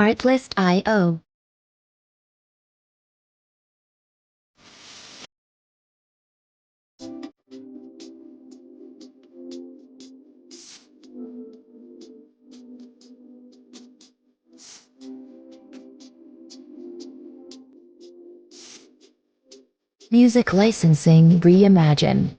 Artlist.io. Music licensing reimagined.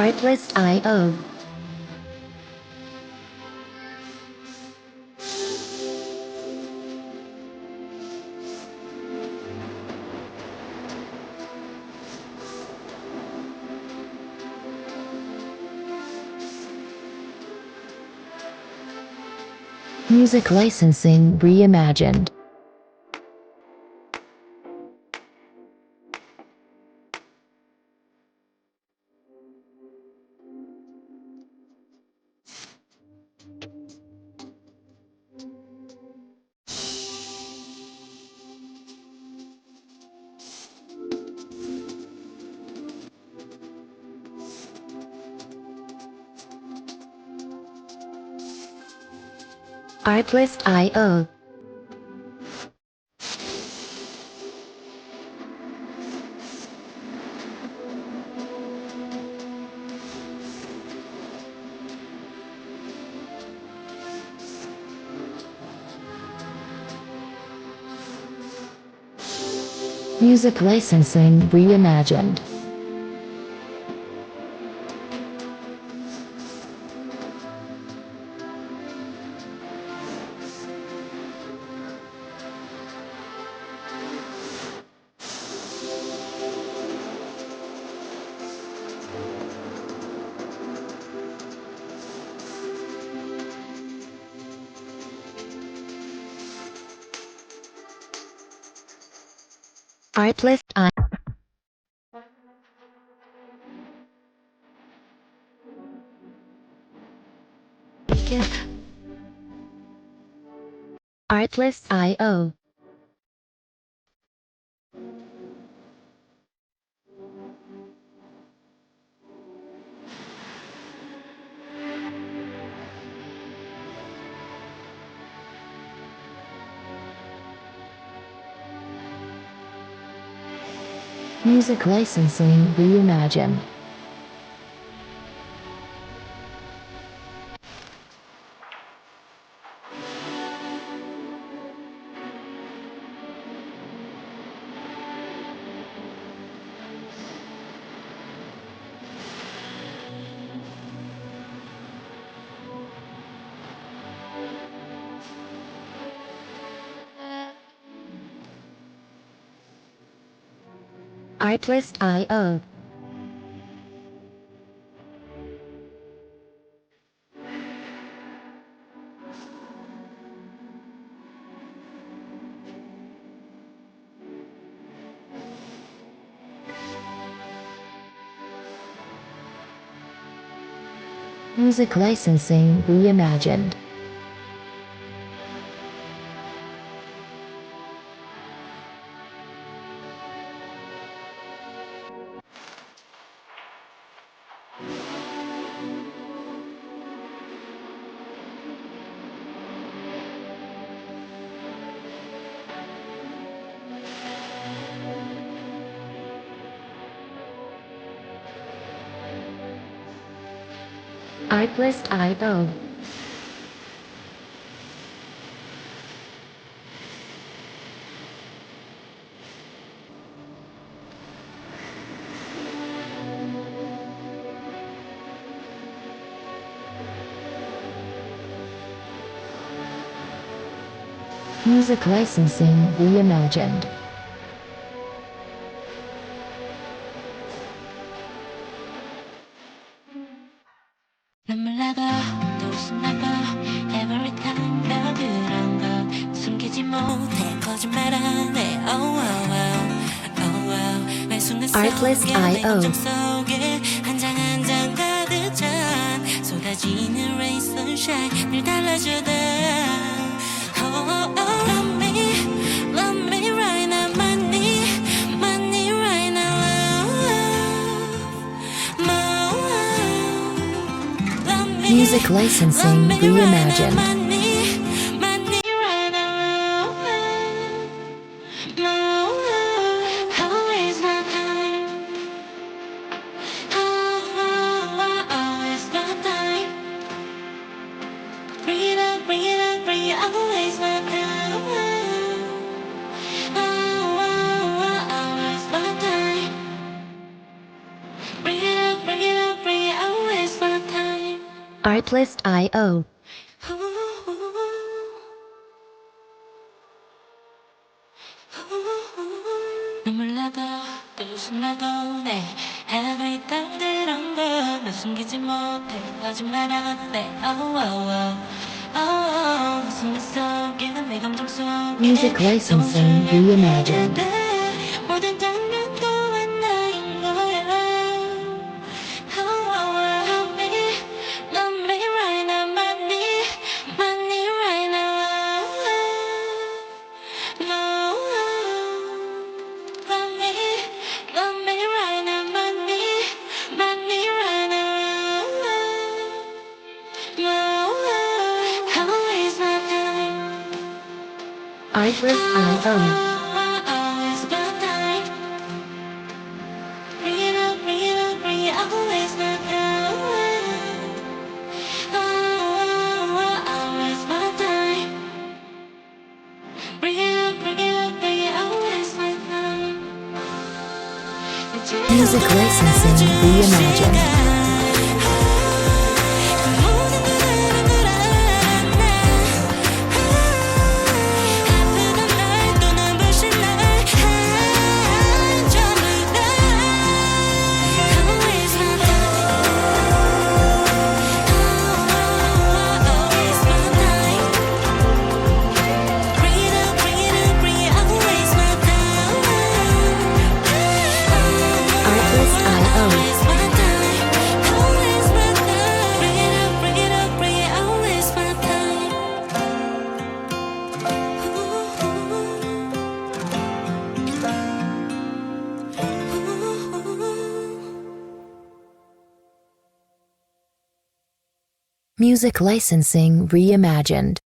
Artlist.io. Music licensing reimagined. Artlist.io. Music licensing reimagined. Artlist I Artlist IO. Music licensing reimagined. Artlist IO. Music licensing reimagined. Artlist IO. Music licensing reimagined. 눈물 나고 또 웃음 나고 Every time 너 그런 거 숨기지 못해 거짓말하네 Oh oh oh oh oh 매 순간 Artlist 속에 내 IO. 감정 속에 한 장 한 장 가득 찬 쏟아지는 rain sunshine 늘 달라주다 Oh oh oh love me right now my need right now Music licensing reimagined. Artlist IO. 눈물 나도 또 웃음 나도 내 every time 그런 거너 숨기지 못해 거짓말하대 Oh oh oh oh oh 순간 속에 내 감정 속에 Music licensing reimagined. 모든 장면도 하나인 거야 Oh oh oh love me right now my need right now No, love me right now, money right now. No, always my time. Artlist IO. Always my time. Bring it, always my time. Always my time. Bring it, always my time. Music licensing reimagined. Music licensing reimagined.